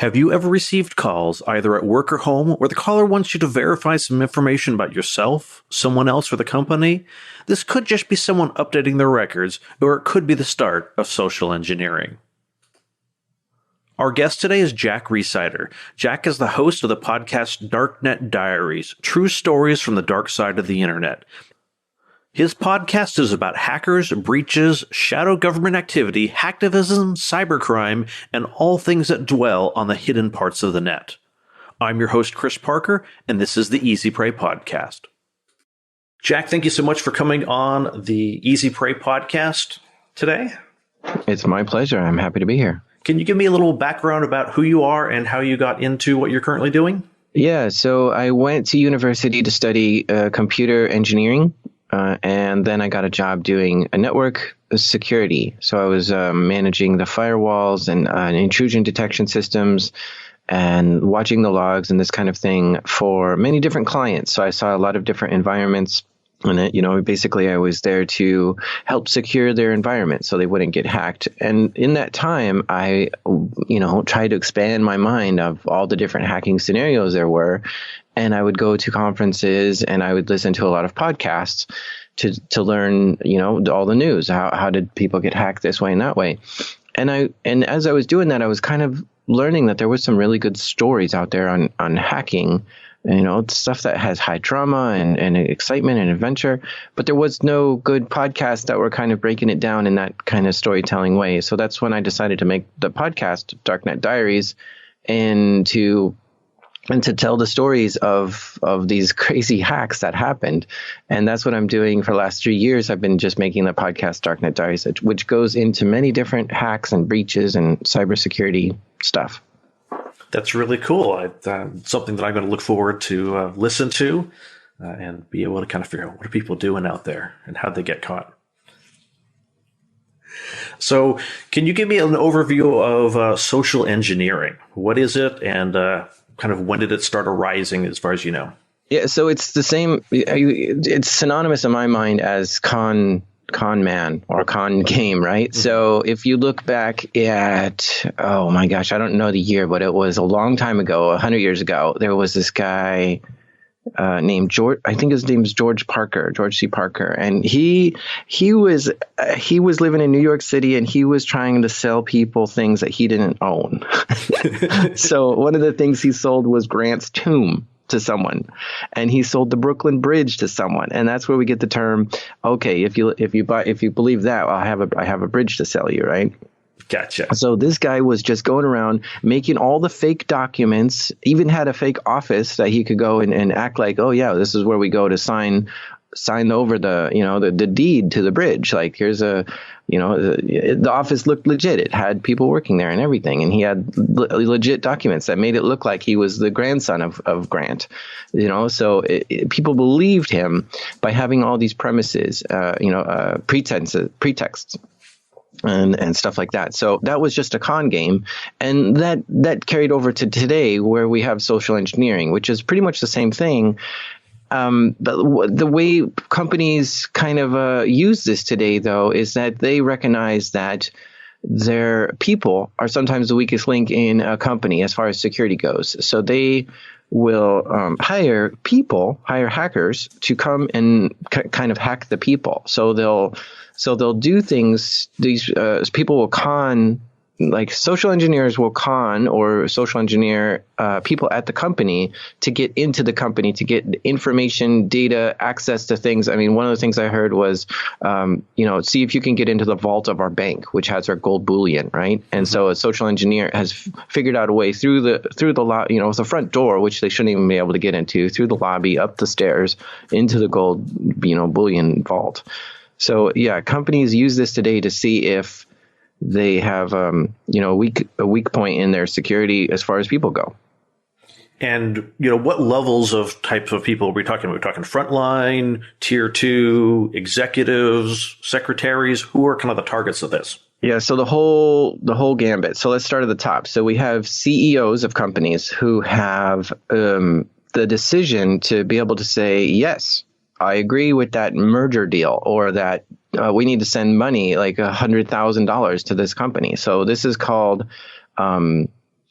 Have you ever received calls, either at work or home, where the caller wants you to verify some information about yourself, someone else, or the company? This could just be someone updating their records, or it could be the start of social engineering. Our guest today is Jack Rhysider. Jack is the host of the podcast DarkNet Diaries, true stories from the dark side of the internet. His podcast is about hackers, breaches, shadow government activity, hacktivism, cybercrime, and all things that dwell on the hidden parts of the net. I'm your host, Chris Parker, and this is the Easy Prey Podcast. Jack, thank you so much for coming on the Easy Prey Podcast today. It's my pleasure. I'm happy to be here. Can you give me a little background about who you are and how you got into what you're currently doing? Yeah, so I went to university to study computer engineering. And then I got a job doing a network security. So I was managing the firewalls and intrusion detection systems and watching the logs and this kind of thing for many different clients. So I saw a lot of different environments. And, basically I was there to help secure their environment so they wouldn't get hacked. And in that time, I, tried to expand my mind of all the different hacking scenarios there were. And I would go to conferences and I would listen to a lot of podcasts to learn, all the news. How did people get hacked this way and that way? And as I was doing that, I was kind of learning that there was some really good stories out there on hacking, stuff that has high drama and excitement and adventure. But there was no good podcasts that were kind of breaking it down in that kind of storytelling way. So that's when I decided to make the podcast, DarkNet Diaries, and to tell the stories of these crazy hacks that happened. And that's what I'm doing for the last 3 years. I've been just making the podcast DarkNet Diaries, which goes into many different hacks and breaches and cybersecurity stuff. That's really cool. Something that I'm going to look forward to listen to and be able to kind of figure out what are people doing out there and how they get caught. So can you give me an overview of social engineering? What is it, and kind of when did it start arising as far as you know? Yeah, so it's the same. It's synonymous in my mind as con man or con game, right? Mm-hmm. So if you look back at, oh my gosh, I don't know the year, but it was a long time ago, 100 years ago, there was this guy named George. I think his name is George C. Parker. And he was living in New York City, and he was trying to sell people things that he didn't own. So one of the things he sold was Grant's tomb to someone, and he sold the Brooklyn Bridge to someone. And that's where we get the term, okay, if you believe that, I have a bridge to sell you, right? Gotcha. So this guy was just going around making all the fake documents, even had a fake office that he could go and act like, oh yeah, this is where we go to sign over the deed to the bridge. Like here's the office looked legit. It had people working there and everything. And he had legit documents that made it look like he was the grandson of Grant, so people believed him by having all these premises, pretexts. And stuff like that. So that was just a con game. And that carried over to today, where we have social engineering, which is pretty much the same thing. But the way companies kind of use this today, though, is that they recognize that their people are sometimes the weakest link in a company as far as security goes. So they will hire hackers to come and kind of hack the people. So they'll do things. These people will con, like social engineers will con or social engineer people at the company to get into the company, to get information, data, access to things. I mean, one of the things I heard was, see if you can get into the vault of our bank, which has our gold bullion, right? And so a social engineer has figured out a way through the front door, which they shouldn't even be able to get into, through the lobby, up the stairs, into the gold, bullion vault. So yeah, companies use this today to see if they have a weak point in their security as far as people go. And what levels of types of people are we talking? Are we talking frontline, tier 2, executives, secretaries? Who are kind of the targets of this? Yeah, so the whole gambit. So let's start at the top. So we have CEOs of companies who have the decision to be able to say, yes, I agree with that merger deal, or that we need to send money like $100,000 to this company. So this is called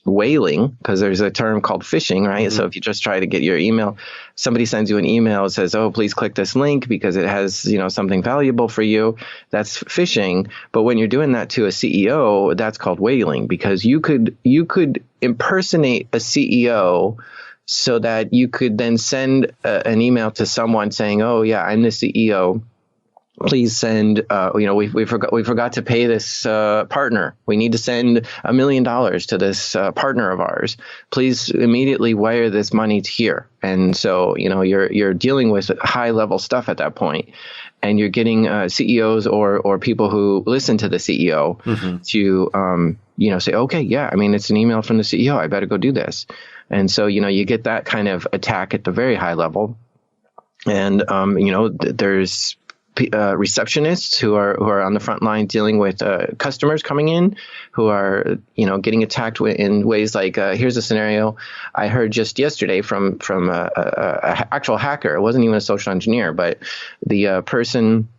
whaling, because there's a term called phishing, right? Mm-hmm. So if you just try to get your email, somebody sends you an email that says, oh, please click this link because it has, something valuable for you. That's phishing. But when you're doing that to a CEO, that's called whaling, because you could impersonate a CEO so that you could then send an email to someone saying, oh yeah, I'm the CEO. Please send, we forgot to pay this partner. We need to send $1 million to this partner of ours. Please immediately wire this money to here. And so, you're dealing with high level stuff at that point, and you're getting CEOs or people who listen to the CEO to, say, okay, yeah, I mean, it's an email from the CEO. I better go do this. And so, you get that kind of attack at the very high level. And, there's receptionists who are on the front line dealing with customers coming in who are getting attacked in ways like here's a scenario I heard just yesterday from a actual hacker. It wasn't even a social engineer, but the person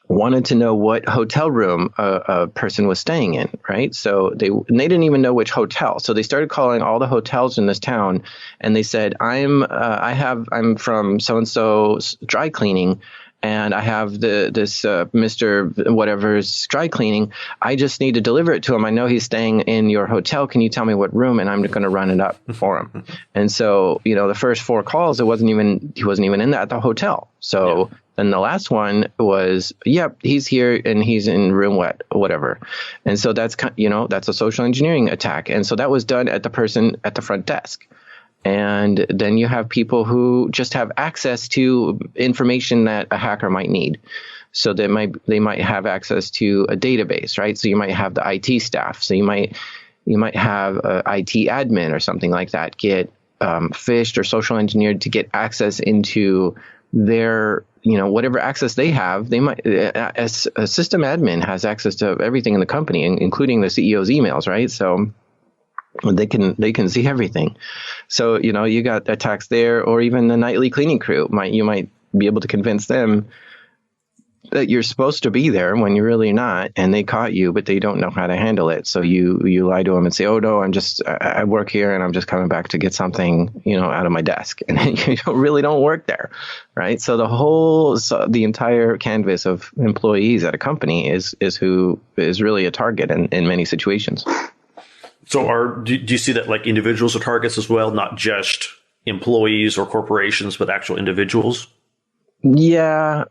wanted to know what hotel room a person was staying in, right? So they didn't even know which hotel. So they started calling all the hotels in this town, and they said, I'm from so and so's dry cleaning, and I have this Mr. whatever's dry cleaning. I just need to deliver it to him. I know he's staying in your hotel. Can you tell me what room? And I'm going to run it up for him. And so, the first 4 calls, he wasn't even in the hotel. So then the last one was, yep, he's here and he's in room whatever. And so that's, that's a social engineering attack. And so that was done at the person at the front desk. And then you have people who just have access to information that a hacker might need. So they might have access to a database, right? So you might have the IT staff. So you might have a IT admin or something like that get phished or social engineered to get access into their, whatever access they have. They might, as a system admin has access to everything in the company, including the CEO's emails, right? So they can see everything. So, you got attacks there, or even the nightly cleaning crew. You might be able to convince them that you're supposed to be there when you're really not, and they caught you, but they don't know how to handle it. So you lie to them and say, oh no, I work here and I'm just coming back to get something, out of my desk. And you really don't work there, right? So the entire canvas of employees at a company is who is really a target in many situations. So do you see that like individuals are targets as well, not just employees or corporations, but actual individuals? Yeah.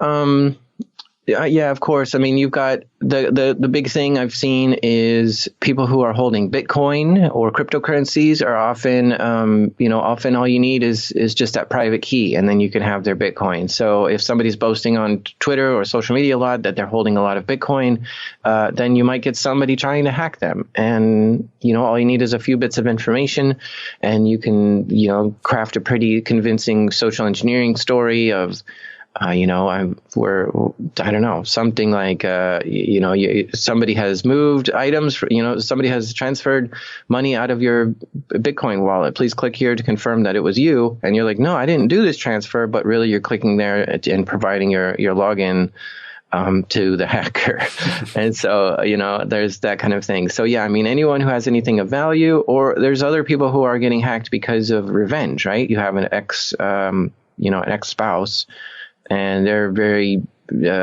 Yeah, of course. I mean, you've got the big thing I've seen is people who are holding Bitcoin or cryptocurrencies are often, often all you need is just that private key, and then you can have their Bitcoin. So if somebody's boasting on Twitter or social media a lot that they're holding a lot of Bitcoin, then you might get somebody trying to hack them. And, all you need is a few bits of information, and you can, craft a pretty convincing social engineering story of, something like, somebody has moved items, somebody has transferred money out of your Bitcoin wallet. Please click here to confirm that it was you. And you're like, no, I didn't do this transfer, but really you're clicking there and providing your login to the hacker. And so, there's that kind of thing. So, yeah, I mean, anyone who has anything of value, or there's other people who are getting hacked because of revenge, right? You have an ex-spouse, and they're very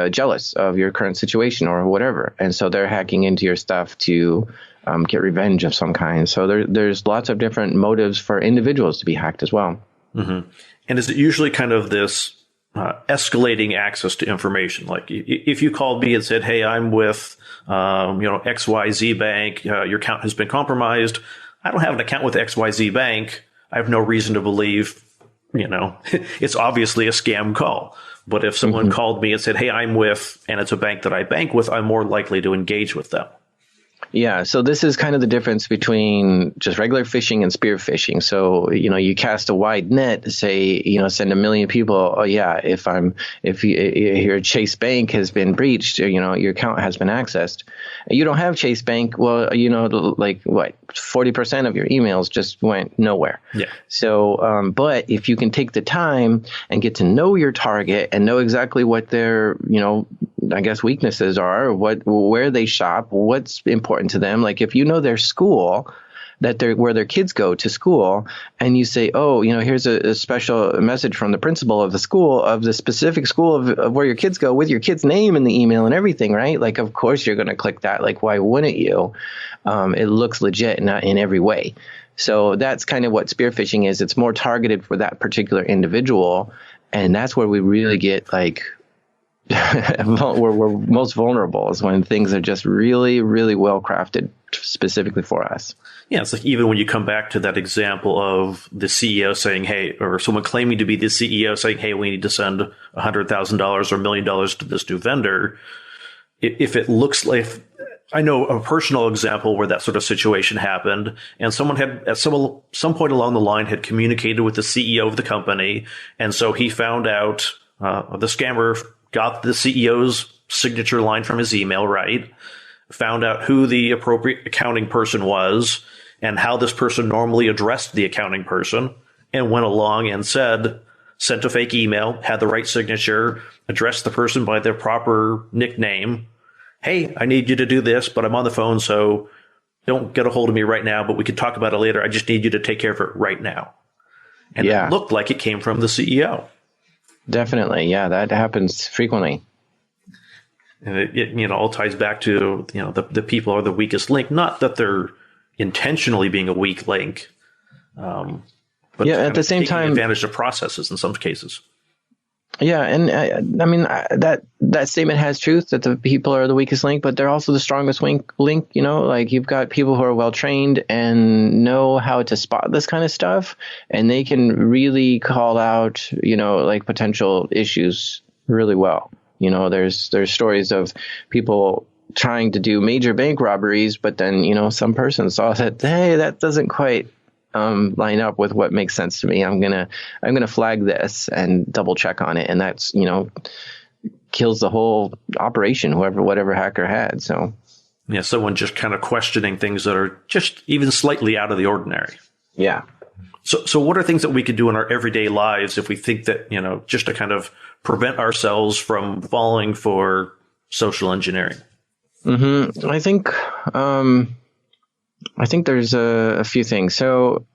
jealous of your current situation or whatever. And so they're hacking into your stuff to get revenge of some kind. So there's lots of different motives for individuals to be hacked as well. Mm-hmm. And is it usually kind of this escalating access to information? Like if you called me and said, hey, I'm with XYZ Bank, your account has been compromised. I don't have an account with XYZ Bank. I have no reason to believe, it's obviously a scam call. But if someone called me and said, hey, I'm with, and it's a bank that I bank with, I'm more likely to engage with them. Yeah, so this is kind of the difference between just regular phishing and spear phishing. So, you cast a wide net, say, send 1 million people. Oh, yeah, if your Chase Bank has been breached, or, your account has been accessed. You don't have Chase Bank. Well, like what, 40% of your emails just went nowhere. Yeah. So, but if you can take the time and get to know your target and know exactly what their, I guess weaknesses are, where they shop, what's important to them. Like if you know their school, that they're where their kids go to school, and you say, oh, here's a special message from the principal of the school, of the specific school of where your kids go, with your kid's name in the email and everything, right? Like, of course you're going to click that. Like, why wouldn't you? It looks legit in every way. So that's kind of what spear phishing is. It's more targeted for that particular individual. And that's where we really get like, we're most vulnerable, is when things are just really, really well crafted specifically for us. Yeah, it's like even when you come back to that example of the CEO saying, hey, or someone claiming to be the CEO saying, hey, we need to send $100,000 or $1 million to this new vendor. If it looks like, I know a personal example where that sort of situation happened, and someone had at some point along the line had communicated with the CEO of the company, and so he found out the scammer got the CEO's signature line from his email, right? Found out who the appropriate accounting person was and how this person normally addressed the accounting person, and went along and sent a fake email, had the right signature, addressed the person by their proper nickname. Hey, I need you to do this, but I'm on the phone, so don't get a hold of me right now, but we can talk about it later. I just need you to take care of it right now. And It looked like it came from the CEO. Definitely. Yeah, that happens frequently. And it all ties back to, the people are the weakest link. Not that they're intentionally being a weak link, but at the same time, advantage of processes in some cases. Yeah, and I mean that statement has truth, that the people are the weakest link, but they're also the strongest link. Like, you've got people who are well trained and know how to spot this kind of stuff, and they can really call out, like, potential issues really well. There's stories of people trying to do major bank robberies, but then some person saw that, hey, that doesn't quite line up with what makes sense to me. I'm gonna flag this and double check on it, and that's kills the whole operation, whatever hacker had. So yeah, someone just kind of questioning things that are just even slightly out of the ordinary. Yeah. So what are things that we could do in our everyday lives if we think that, just to kind of prevent ourselves from falling for social engineering? Mm-hmm. I think there's a few things. So,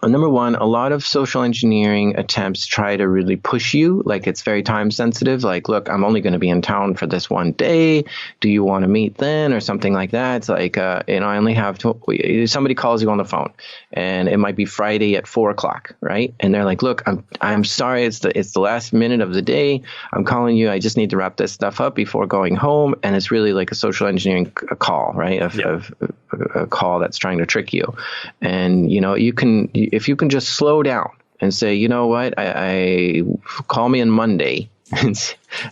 number one, a lot of social engineering attempts try to really push you. Like, it's very time sensitive. Like, look, I'm only going to be in town for this one day. Do you want to meet then, or something like that? It's like, I only have somebody calls you on the phone, and it might be Friday at 4:00, right? And they're like, look, I'm sorry, it's the last minute of the day. I'm calling you. I just need to wrap this stuff up before going home. And it's really like a social engineering call, right? A call that's trying to trick you. And if you can just slow down and say, you know what, I call me on Monday.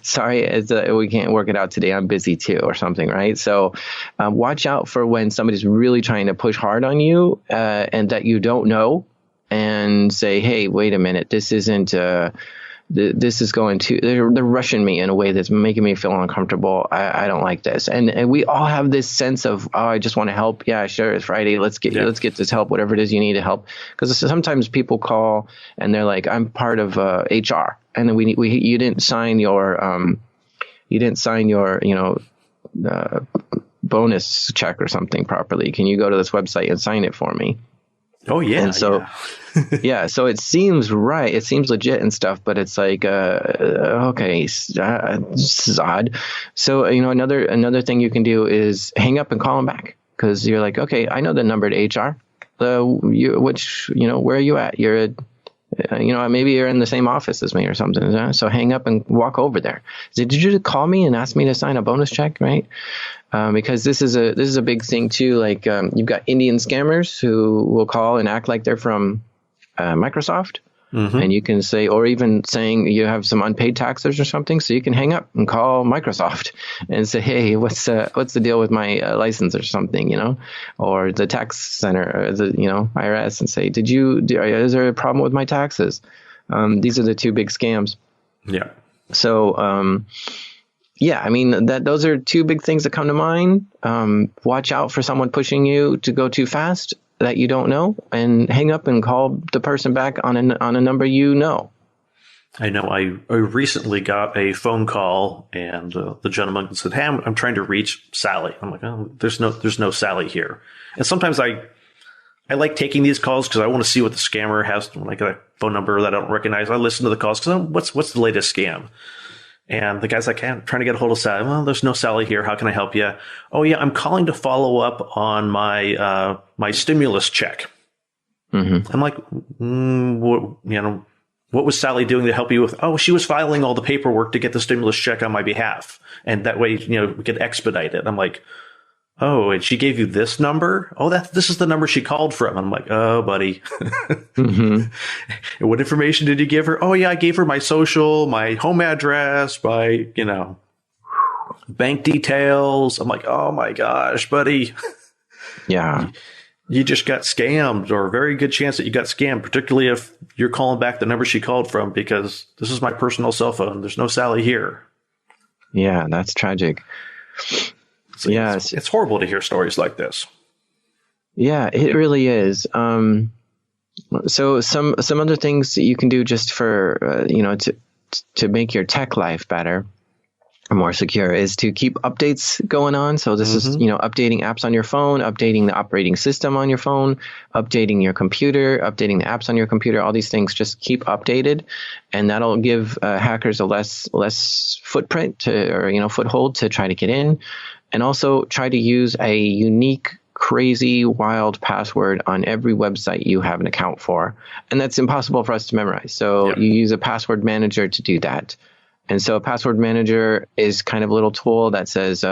Sorry, we can't work it out today. I'm busy too, or something, right? So watch out for when somebody's really trying to push hard on you and that you don't know, and say, hey, wait a minute, this isn't. This is going to, they're rushing me in a way that's making me feel uncomfortable. I don't like this. And we all have this sense of, oh, I just want to help. Yeah, sure. It's Friday. Let's get this help, whatever it is you need to help. Because sometimes people call and they're like, I'm part of HR. And then you didn't sign your, bonus check or something properly. Can you go to this website and sign it for me? Oh, yeah. And so, so it seems right. It seems legit and stuff, but it's like, okay, this is odd. So, another thing you can do is hang up and call them back, because you're like, okay, I know the number to HR. Where are you at? You're at, maybe you're in the same office as me or something. So hang up and walk over there. Did you call me and ask me to sign a bonus check, right? Because this is a big thing too. Like, you've got Indian scammers who will call and act like they're from Microsoft, and you can say, or even saying you have some unpaid taxes or something, so you can hang up and call Microsoft and say, hey, what's the deal with my license or something, or the tax center, or the IRS, and say, is there a problem with my taxes? These are the two big scams. Yeah. So. Those are two big things that come to mind. Watch out for someone pushing you to go too fast that you don't know, and hang up and call the person back on a number you know. I know I recently got a phone call, and the gentleman said, hey, I'm trying to reach Sally. I'm like, oh, there's no Sally here. And sometimes I I like taking these calls because I want to see what the scammer has. When I get a phone number that I don't recognize, I listen to the calls because what's the latest scam? And the guy's like, I'm trying to get a hold of Sally. Well, there's no Sally here. How can I help you? Oh, yeah, I'm calling to follow up on my my stimulus check. Mm-hmm. I'm like, what was Sally doing to help you with? Oh, she was filing all the paperwork to get the stimulus check on my behalf. And that way, we could expedite it. I'm like, oh, and she gave you this number? Oh, this is the number she called from. I'm like, oh, buddy. Mm-hmm. And what information did you give her? Oh, yeah, I gave her my social, my home address, my, bank details. I'm like, oh, my gosh, buddy. Yeah. You just got scammed, or a very good chance that you got scammed, particularly if you're calling back the number she called from, because this is my personal cell phone. There's no Sally here. Yeah, that's tragic. So yeah, it's horrible to hear stories like this. Yeah, it really is. So some other things that you can do just for to make your tech life better, more secure, is to keep updates going on. So this is updating apps on your phone, updating the operating system on your phone, updating your computer, updating the apps on your computer. All these things just keep updated, and that'll give hackers a less footprint foothold to try to get in. And also try to use a unique, crazy, wild password on every website you have an account for. And that's impossible for us to memorize. So you use a password manager to do that. And so a password manager is kind of a little tool that says,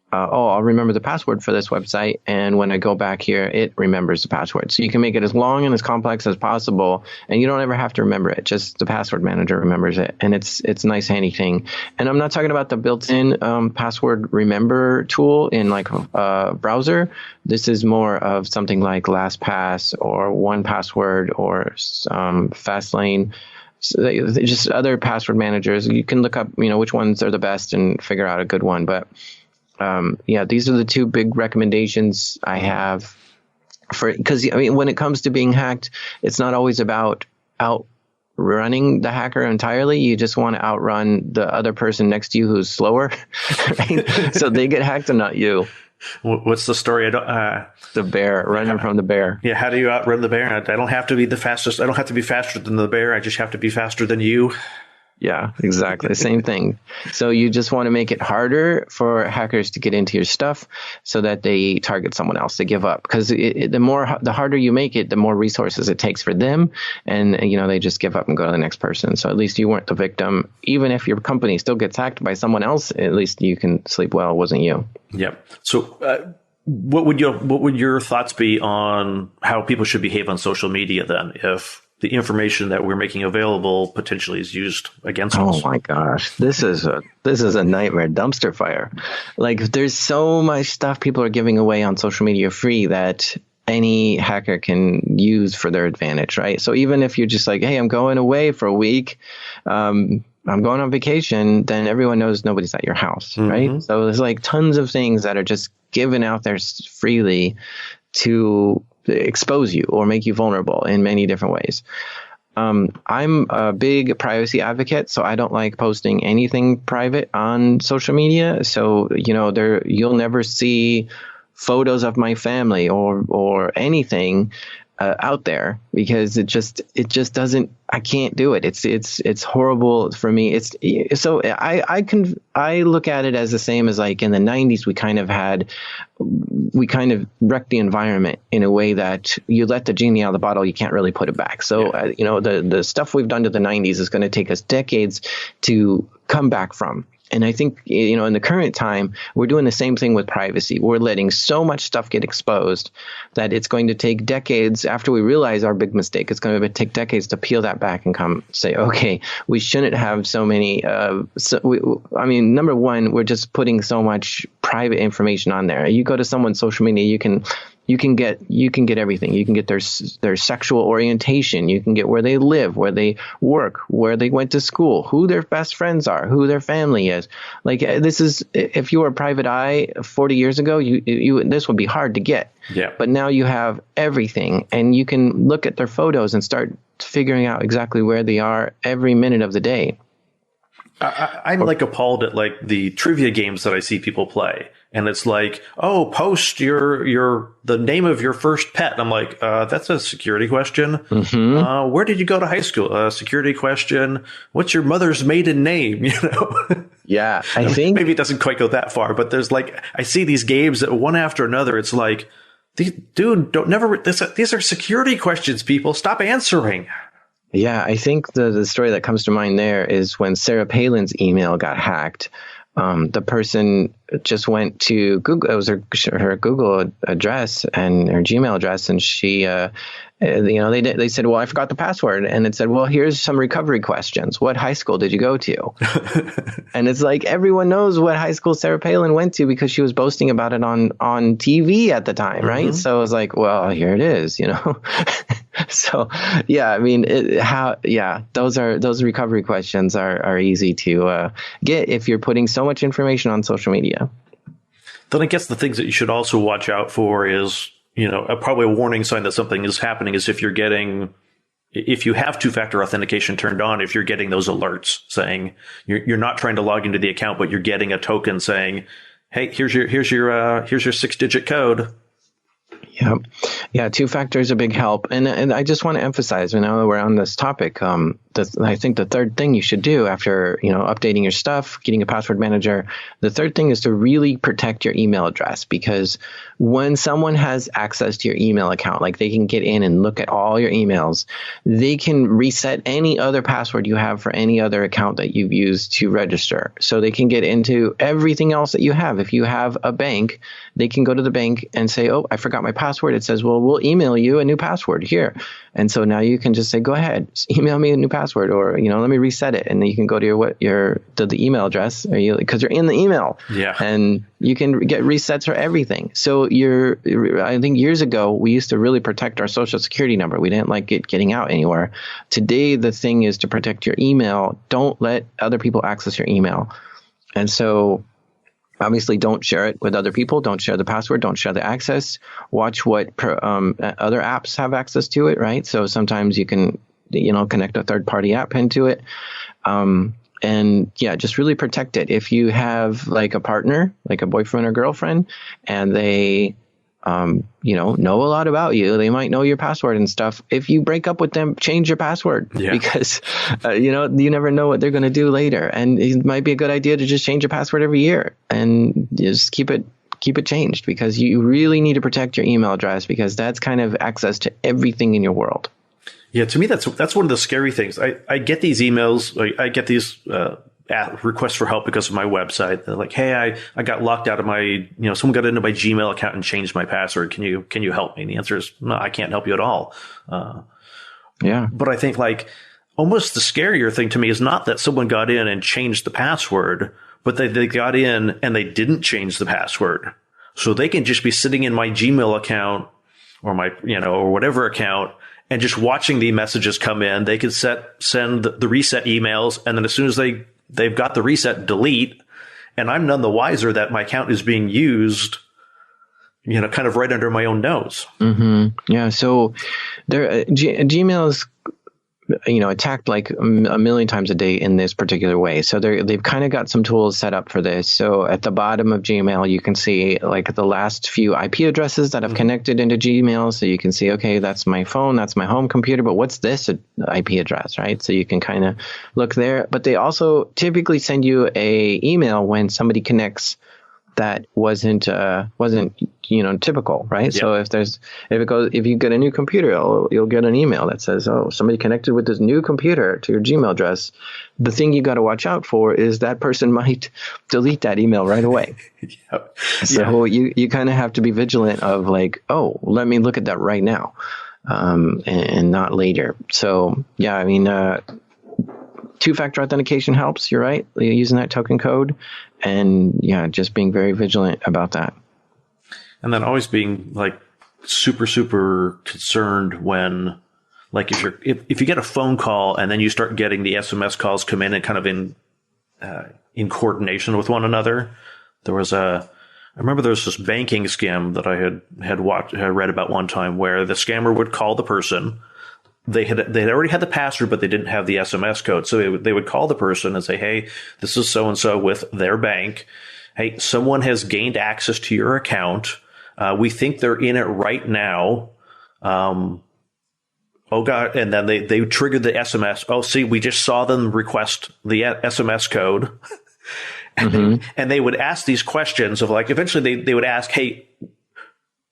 I'll remember the password for this website. And when I go back here, it remembers the password. So you can make it as long and as complex as possible. And you don't ever have to remember it. Just the password manager remembers it. And it's a nice, handy thing. And I'm not talking about the built-in password remember tool in like a browser. This is more of something like LastPass or 1Password or Fastlane. So just other password managers. You can look up, which ones are the best and figure out a good one. But these are the two big recommendations I have because when it comes to being hacked, it's not always about outrunning the hacker entirely. You just want to outrun the other person next to you who's slower, right? So they get hacked and not you. What's the story? The bear, running from the bear. Yeah, how do you outrun the bear? I don't have to be the fastest. I don't have to be faster than the bear. I just have to be faster than you. Yeah, exactly. Same thing. So you just want to make it harder for hackers to get into your stuff so that they target someone else, they give up. Because the harder you make it, the more resources it takes for them. And, they just give up and go to the next person. So at least you weren't the victim. Even if your company still gets hacked by someone else, at least you can sleep well. It wasn't you. Yep. So what would your thoughts be on how people should behave on social media then, if the information that we're making available potentially is used against us? Oh my gosh, this is a nightmare dumpster fire. Like, there's so much stuff people are giving away on social media free that any hacker can use for their advantage, right? So even if you're just like, hey, I'm going away for a week, I'm going on vacation, then everyone knows nobody's at your house, right? So there's like tons of things that are just given out there freely to expose you or make you vulnerable in many different ways. I'm a big privacy advocate, so I don't like posting anything private on social media. So, you'll never see photos of my family or anything out there, because it just doesn't. I can't do it. It's horrible for me. I look at it as the same as like in the 90s, we kind of wrecked the environment in a way that you let the genie out of the bottle, you can't really put it back. So, the stuff we've done to the 90s is going to take us decades to come back from. And I think, in the current time, we're doing the same thing with privacy. We're letting so much stuff get exposed that it's going to take decades after we realize our big mistake. It's going to take decades to peel that back and come say, okay, we shouldn't have so many. Number one, we're just putting so much private information on there. You go to someone's social media, you can get everything. You can get their sexual orientation. You can get where they live, where they work, where they went to school, who their best friends are, who their family is. Like, this is, if you were a private eye 40 years ago, you this would be hard to get. Yeah. But now you have everything, and you can look at their photos and start figuring out exactly where they are every minute of the day. I'm like appalled at like the trivia games that I see people play. And it's like, oh, post the name of your first pet. And I'm like, that's a security question. Where did you go to high school? Security question. What's your mother's maiden name? You know? Yeah, I think maybe it doesn't quite go that far, but there's like, I see these games that one after another. It's like, dude, these are security questions, people. Stop answering. Yeah, I think the story that comes to mind there is when Sarah Palin's email got hacked. The person just went to Google. It was her Google address and her Gmail address, and she, they said, well, I forgot the password, and it said, well, here's some recovery questions. What high school did you go to? And it's like everyone knows what high school Sarah Palin went to because she was boasting about it on TV at the time, right? So it was like, well, here it is, you know. So yeah, I mean, those recovery questions are easy to get if you're putting so much information on social media. Then I guess the things that you should also watch out for is, probably a warning sign that something is happening is if you have two-factor authentication turned on, if you're getting those alerts saying you're not trying to log into the account, but you're getting a token saying, hey, here's your 6-digit code. Yeah, two-factor is a big help. And I just want to emphasize, now that we're on this topic, I think the third thing you should do after, updating your stuff, getting a password manager, the third thing is to really protect your email address, because when someone has access to your email account, like they can get in and look at all your emails, they can reset any other password you have for any other account that you've used to register. So they can get into everything else that you have. If you have a bank, they can go to the bank and say, oh, I forgot my password. It says, well, we'll email you a new password here. And so now you can just say, go ahead, email me a new password, or, let me reset it. And then you can go to the email address, because you're in the email. Yeah. And you can get resets for everything. So I think years ago, we used to really protect our social security number. We didn't like it getting out anywhere. Today, the thing is to protect your email. Don't let other people access your email. And so obviously, don't share it with other people. Don't share the password. Don't share the access. Watch what other apps have access to it, right? So sometimes you can, connect a third-party app into it. And yeah, just really protect it. If you have like a partner, like a boyfriend or girlfriend, and they, know a lot about you, they might know your password and stuff. If you break up with them, change your password, because, you never know what they're going to do later. And it might be a good idea to just change your password every year and just keep it changed, because you really need to protect your email address, because that's kind of access to everything in your world. Yeah, to me, that's one of the scary things. I get these emails, I get these requests for help because of my website. They're like, hey, I got locked out of my, someone got into my Gmail account and changed my password. Can you help me? And the answer is, no, I can't help you at all. Yeah. But I think like almost the scarier thing to me is not that someone got in and changed the password, but they got in and they didn't change the password. So they can just be sitting in my Gmail account or my, or whatever account, and just watching the messages come in. They can send the reset emails, and then as soon as they've got the reset, delete, and I'm none the wiser that my account is being used, kind of right under my own nose. Mm-hmm. Yeah. So Gmail is, attacked like a million times a day in this particular way. So they've kind of got some tools set up for this. So at the bottom of Gmail, you can see like the last few IP addresses that have connected into Gmail. So you can see, okay, that's my phone, that's my home computer, but what's this IP address, right? So you can kind of look there. But they also typically send you a email when somebody connects that wasn't typical, right? Yep. So if you get a new computer, you'll get an email that says, oh, somebody connected with this new computer to your Gmail address. The thing you got to watch out for is that person might delete that email right away. Yep. So you kind of have to be vigilant of like, oh, let me look at that right now, and not later. So yeah, I mean, two-factor authentication helps. You're right, using that token code, and just being very vigilant about that. And then always being like super, super concerned when, like, if you get a phone call and then you start getting the SMS calls come in and kind of in coordination with one another. I remember there was this banking scam that I had read about one time where the scammer would call the person. They had already had the password, but they didn't have the SMS code. So they would call the person and say, hey, this is so-and-so with their bank. hey, someone has gained access to your account. We think they're in it right now. Oh God. And then they triggered the SMS. Oh, see, we just saw them request the SMS code. And they would ask these questions of like, eventually they would ask, hey,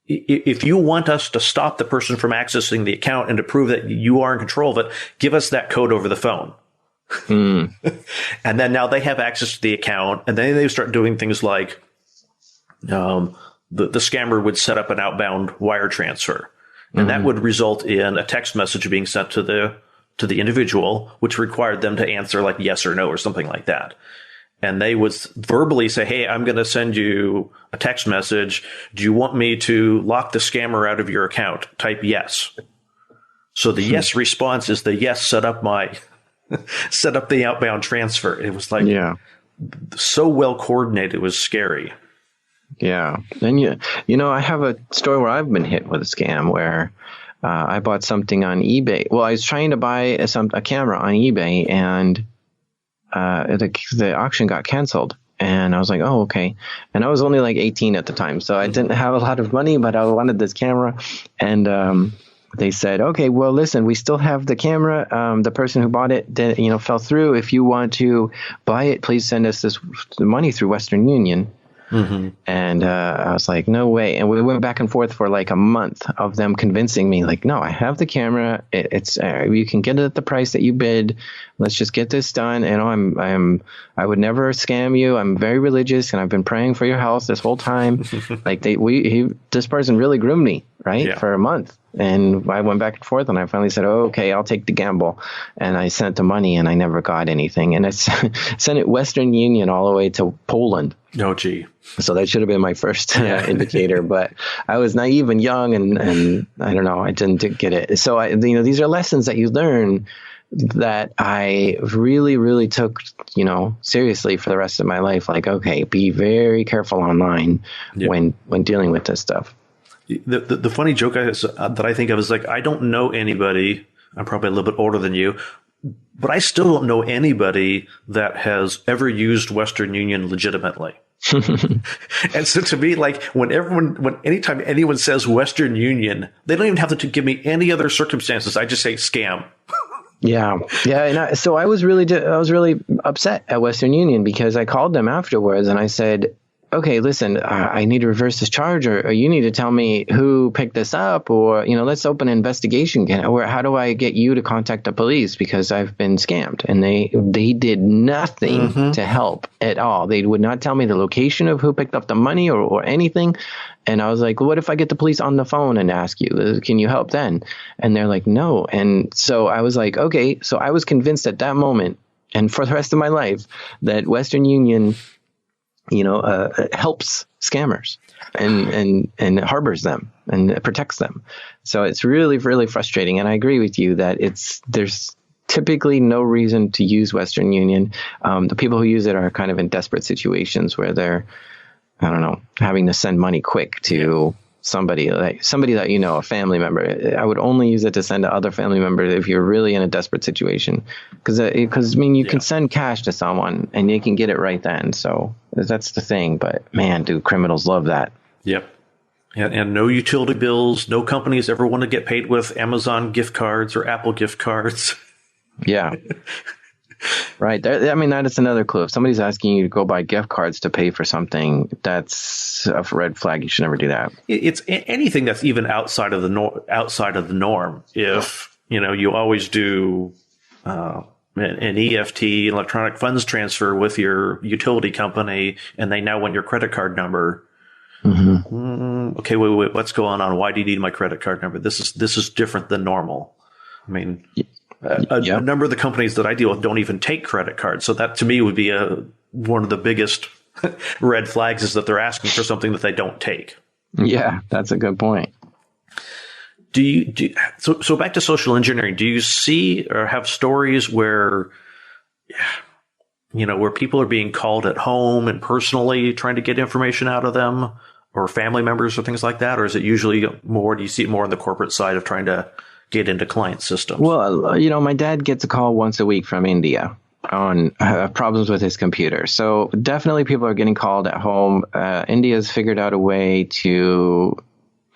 if you want us to stop the person from accessing the account and to prove that you are in control of it, give us that code over the phone. And then now they have access to the account, and then they start doing things like the scammer would set up an outbound wire transfer, and that would result in a text message being sent to the individual, which required them to answer like yes or no or something like that. And they would verbally say, hey, I'm going to send you a text message. Do you want me to lock the scammer out of your account? Type yes. So the yes response is the yes, set up the outbound transfer. It was like so well coordinated. It was scary. Yeah. And I have a story where I've been hit with a scam where I bought something on eBay. Well, I was trying to buy a camera on eBay, and the auction got canceled. And I was like, oh, okay. And I was only like 18 at the time, so I didn't have a lot of money, but I wanted this camera. And they said, okay, well, listen, we still have the camera. The person who bought it, fell through. If you want to buy it, please send us the money through Western Union. And I was like, no way. And we went back and forth for like a month of them convincing me, like, no, I have the camera. It's you can get it at the price that you bid. Let's just get this done. And I would never scam you. I'm very religious, and I've been praying for your health this whole time. Like this person really groomed me, right, for a month. And I went back and forth, and I finally said, oh, okay, I'll take the gamble. And I sent the money, and I never got anything. And I sent it Western Union all the way to Poland. Oh, gee. So that should have been my first indicator. But I was naive and young, and I don't know, I didn't get it. So these are lessons that you learn that I really, really took, seriously for the rest of my life. Like, okay, be very careful online when dealing with this stuff. The funny joke that I think of is like, I don't know anybody. I'm probably a little bit older than you, but I still don't know anybody that has ever used Western Union legitimately. And so to me, like anytime anyone says Western Union, they don't even have to give me any other circumstances. I just say scam. Yeah. And so I was really upset at Western Union, because I called them afterwards and I said, okay, listen, I need to reverse this charge, or you need to tell me who picked this up, or, let's open an investigation, or how do I get you to contact the police, because I've been scammed. And they did nothing to help at all. They would not tell me the location of who picked up the money or anything. And I was like, well, what if I get the police on the phone and ask you, can you help then? And they're like, no. And so I was like, okay. So I was convinced at that moment, and for the rest of my life, that Western Union helps scammers and harbors them and protects them. So it's really, really frustrating. And I agree with you that there's typically no reason to use Western Union. The people who use it are kind of in desperate situations where they're, I don't know, having to send money quick to somebody that a family member. I would only use it to send to other family members if you're really in a desperate situation, because you can send cash to someone and they can get it right then. So that's the thing. But man, do criminals love that? Yep. And no utility bills. No companies ever want to get paid with Amazon gift cards or Apple gift cards. Yeah. Right. That is another clue. If somebody's asking you to go buy gift cards to pay for something, that's a red flag. You should never do that. It's anything that's even outside of the norm. If you always do an EFT, electronic funds transfer, with your utility company, and they now want your credit card number. Okay, wait, what's going on? Why do you need my credit card number? This is different than normal. I mean. A number of the companies that I deal with don't even take credit cards. So that to me would be one of the biggest red flags, is that they're asking for something that they don't take. Yeah, that's a good point. So back to social engineering, do you see or have stories where people are being called at home and personally trying to get information out of them, or family members or things like that? Or is it usually do you see it more on the corporate side of trying to get into client systems? Well, my dad gets a call once a week from India, on problems with his computer. So definitely people are getting called at home. India's figured out a way to,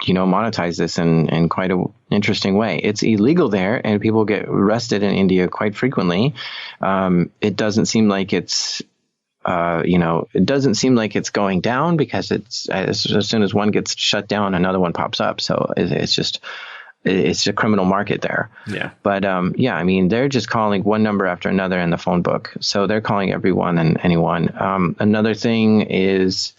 monetize this in quite an interesting way. It's illegal there, and people get arrested in India quite frequently. It doesn't seem like it's going down, because it's as soon as one gets shut down, another one pops up. So it's a criminal market there. Yeah. But they're just calling one number after another in the phone book. So they're calling everyone and anyone. Another thing is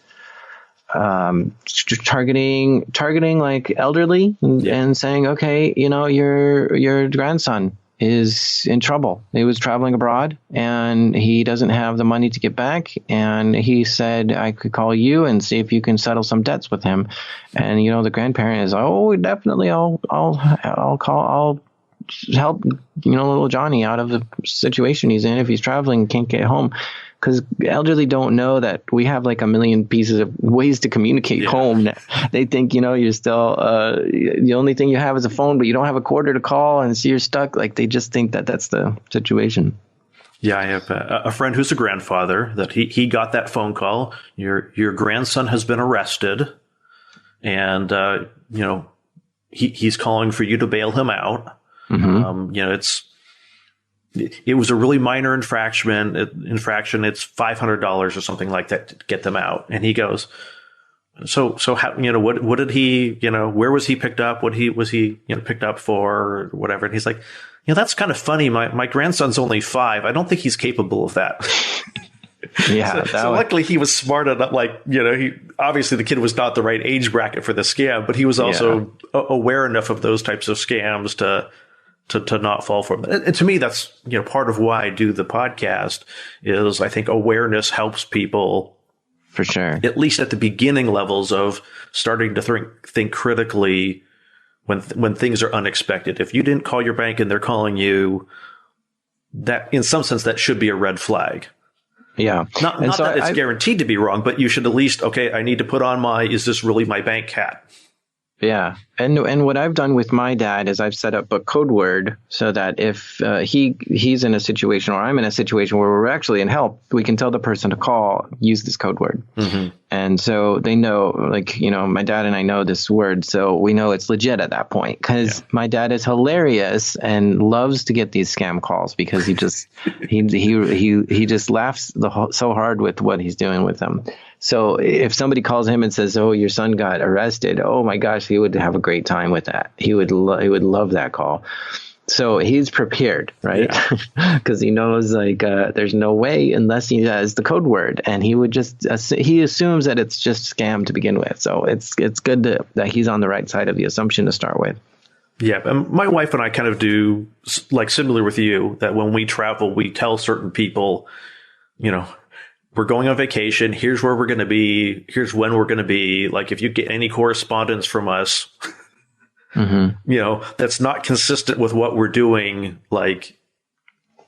targeting like elderly and saying, okay, your grandson is in trouble. He was traveling abroad and he doesn't have the money to get back. And he said, I could call you and see if you can settle some debts with him. And, the grandparent is, oh, definitely. I'll help, little Johnny out of the situation he's in if he's traveling and can't get home. Because elderly don't know that we have like a million pieces of ways to communicate home. They think, you're still, the only thing you have is a phone, but you don't have a quarter to call, and so you're stuck. Like, they just think that that's the situation. Yeah, I have a friend who's a grandfather that he got that phone call. Your grandson has been arrested, and, he's calling for you to bail him out. Mm-hmm. It was a really minor infraction. It's $500 or something like that to get them out. And he goes, so how, what did he, where was he picked up? What was he picked up for, or whatever? And he's like, that's kind of funny. My grandson's only 5. I don't think he's capable of that. Yeah. So luckily he was smart enough. Like, he obviously the kid was not the right age bracket for the scam, but he was also aware enough of those types of scams to not fall for them. And to me, that's, part of why I do the podcast is I think awareness helps people, for sure, at least at the beginning levels of starting to think critically when things are unexpected. If you didn't call your bank and they're calling you, that in some sense, that should be a red flag. Yeah. Not that it's guaranteed to be wrong, but you should at least, okay, I need to put on is this really my bank hat? Yeah. And what I've done with my dad is I've set up a code word so that if he's in a situation or I'm in a situation where we're actually in help, we can tell the person to call, use this code word. Mm-hmm. And so they know, my dad and I know this word, so we know it's legit at that point, because my dad is hilarious and loves to get these scam calls because he just he just laughs so hard with what he's doing with them. So if somebody calls him and says, "Oh, your son got arrested," oh my gosh, he would have a great time with that. He would love that call. So he's prepared, right? Because he knows there's no way unless he has the code word, and he would he assumes that it's just scam to begin with. So it's good that he's on the right side of the assumption to start with. Yeah, and my wife and I kind of do similar with you, that when we travel, we tell certain people, we're going on vacation. Here's where we're going to be. Here's when we're going to be. Like, if you get any correspondence from us, that's not consistent with what we're doing. Like,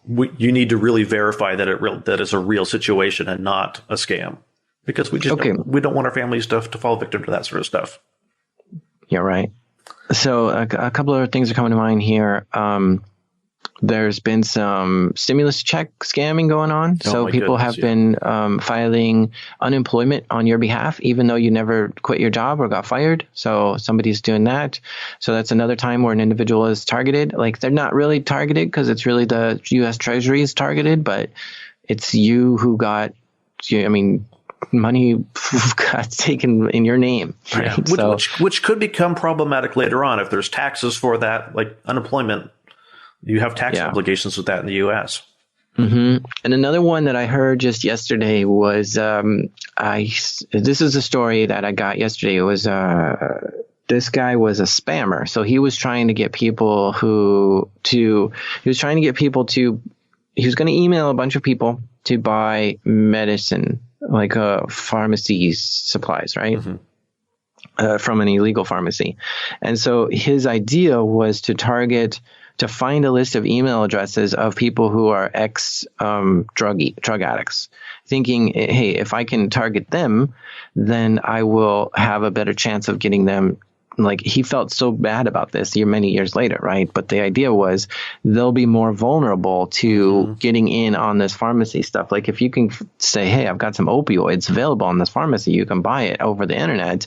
you need to really verify that is a real situation and not a scam, because we don't want our families to fall victim to that sort of stuff. Yeah, right. So a couple of things are coming to mind here. There's been some stimulus check scamming going on. So people have been filing unemployment on your behalf, even though you never quit your job or got fired. So somebody's doing that. So that's another time where an individual is targeted. Like, they're not really targeted because it's really the U.S. Treasury is targeted, but it's you who got, money got taken in your name. Right? Yeah. Which could become problematic later on if there's taxes for that, like unemployment. You have tax obligations with that in the U.S. Mm-hmm. And another one that I heard just yesterday was, this is a story that I got yesterday. It was, this guy was a spammer. So he was trying to get people he was going to email a bunch of people to buy medicine, like pharmacy supplies, right? Mm-hmm. From an illegal pharmacy. And so his idea was to find a list of email addresses of people who are drug addicts, thinking, hey, if I can target them, then I will have a better chance of getting them like he felt so bad about this many years later, right? But the idea was they'll be more vulnerable to getting in on this pharmacy stuff. Like if you can say, hey, I've got some opioids available in this pharmacy, you can buy it over the internet,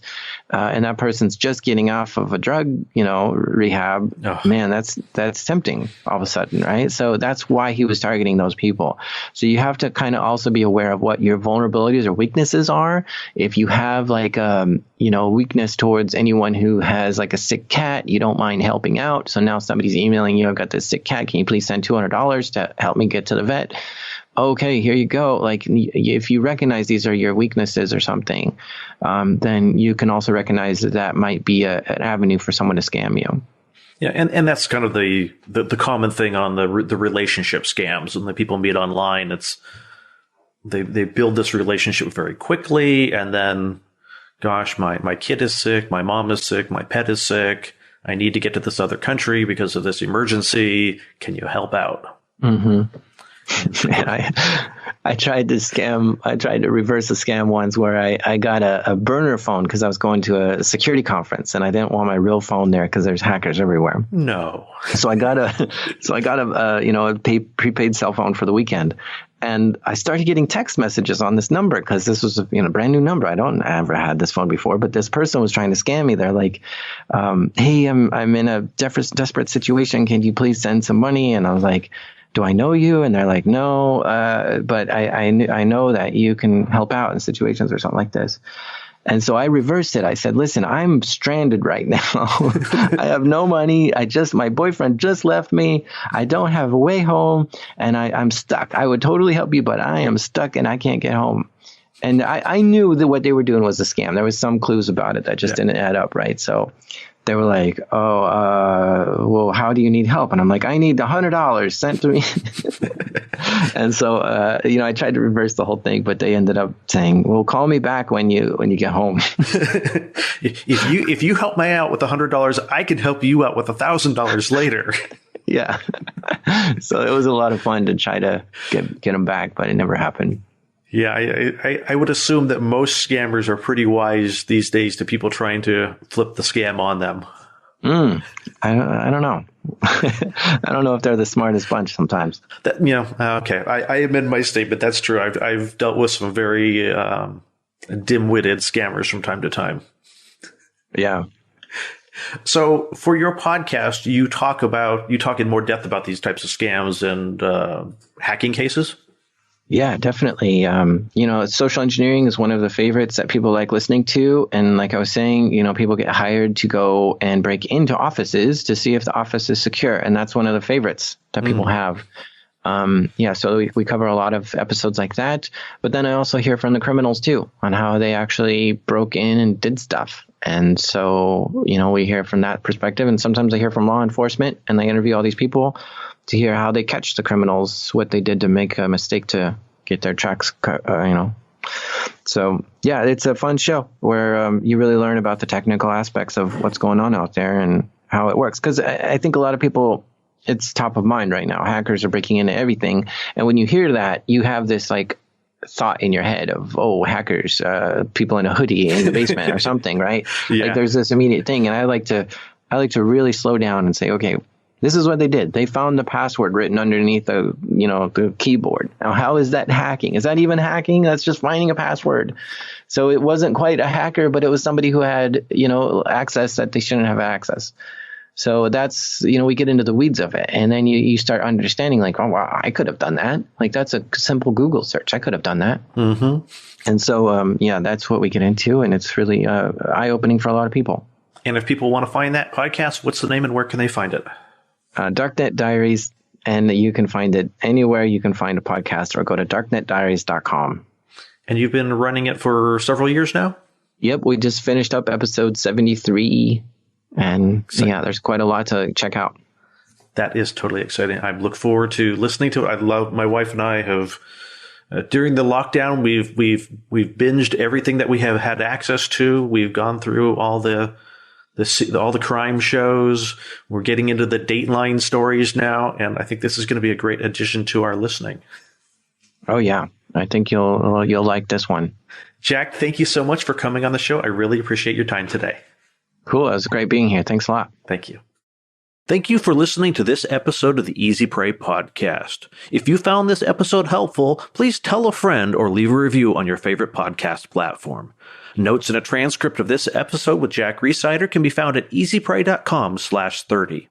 and that person's just getting off of a drug, rehab. Man, that's tempting all of a sudden, right? So that's why he was targeting those people. So you have to kind of also be aware of what your vulnerabilities or weaknesses are. If you have like weakness towards anyone who has like a sick cat, you don't mind helping out. So now somebody's emailing you, I've got this sick cat, can you please send $200 to help me get to the vet? Okay, here you go. Like if you recognize these are your weaknesses or something, then you can also recognize that might be an avenue for someone to scam you. Yeah, and that's kind of the common thing on the relationship scams. When the people meet online, it's they build this relationship very quickly, and then, gosh, my kid is sick, my mom is sick, my pet is sick. I need to get to this other country because of this emergency. Can you help out? Mm-hmm. Man, I tried to reverse a scam once where I got a burner phone because I was going to a security conference and I didn't want my real phone there because there's hackers everywhere. No. So I got a prepaid cell phone for the weekend. And I started getting text messages on this number because this was a brand new number. I don't ever had this phone before, but this person was trying to scam me. They're like, hey, I'm in a desperate situation. Can you please send some money? And I was like, do I know you? And they're like, no, but I know that you can help out in situations or something like this. And so I reversed it. I said, listen, I'm stranded right now. I have no money. My boyfriend just left me. I don't have a way home and I'm stuck. I would totally help you, but I am stuck and I can't get home. And I knew that what they were doing was a scam. There was some clues about it that just didn't add up, right? So they were like, well, how do you need help? And I'm like, I need $100 sent to me. And so, I tried to reverse the whole thing, but they ended up saying, well, call me back when you get home. If you help me out with $100, I can help you out with $1,000 later. Yeah. So it was a lot of fun to try to get them back, but it never happened. Yeah, I would assume that most scammers are pretty wise these days to people trying to flip the scam on them. I don't know. I don't know if they're the smartest bunch sometimes. Okay. I amend my statement. That's true. I've dealt with some very dim-witted scammers from time to time. Yeah. So for your podcast, you talk in more depth about these types of scams and hacking cases? Yeah, definitely. Social engineering is one of the favorites that people like listening to. And like I was saying, people get hired to go and break into offices to see if the office is secure. And that's one of the favorites that people have. So we cover a lot of episodes like that. But then I also hear from the criminals, too, on how they actually broke in and did stuff. And so, we hear from that perspective. And sometimes I hear from law enforcement and they interview all these people to hear how they catch the criminals, what they did to make a mistake to get their tracks, So, yeah, it's a fun show where you really learn about the technical aspects of what's going on out there and how it works. Because I think a lot of people, it's top of mind right now. Hackers are breaking into everything. And when you hear that, you have this like thought in your head of, hackers, people in a hoodie in the basement or something, right? Yeah. Like there's this immediate thing. And I like to really slow down and say, okay, this is what they did. They found the password written underneath the keyboard. Now, how is that hacking? Is that even hacking? That's just finding a password. So it wasn't quite a hacker, but it was somebody who had, access that they shouldn't have access. So that's, we get into the weeds of it. And then you start understanding like, oh, wow, I could have done that. Like that's a simple Google search. I could have done that. Mm-hmm. And so, that's what we get into. And it's really eye-opening for a lot of people. And if people want to find that podcast, what's the name and where can they find it? DarkNet Diaries, and you can find it anywhere you can find a podcast or go to darknetdiaries.com. And you've been running it for several years now? Yep, we just finished up episode 73, and there's quite a lot to check out. That is totally exciting. I look forward to listening to it. My wife and I have, during the lockdown, we've binged everything that we have had access to. We've gone through all the crime shows. We're getting into the Dateline stories now, and I think this is going to be a great addition to our listening. Oh yeah, I think you'll like this one. Jack, thank you so much for coming on the show. I really appreciate your time today. Cool. It was great being here. Thanks a lot. Thank you. Thank you for listening to this episode of the Easy Prey podcast. If you found this episode helpful, please tell a friend or leave a review on your favorite podcast platform. Notes and a transcript of this episode with Jack Rhysider can be found at easyprey.com/30.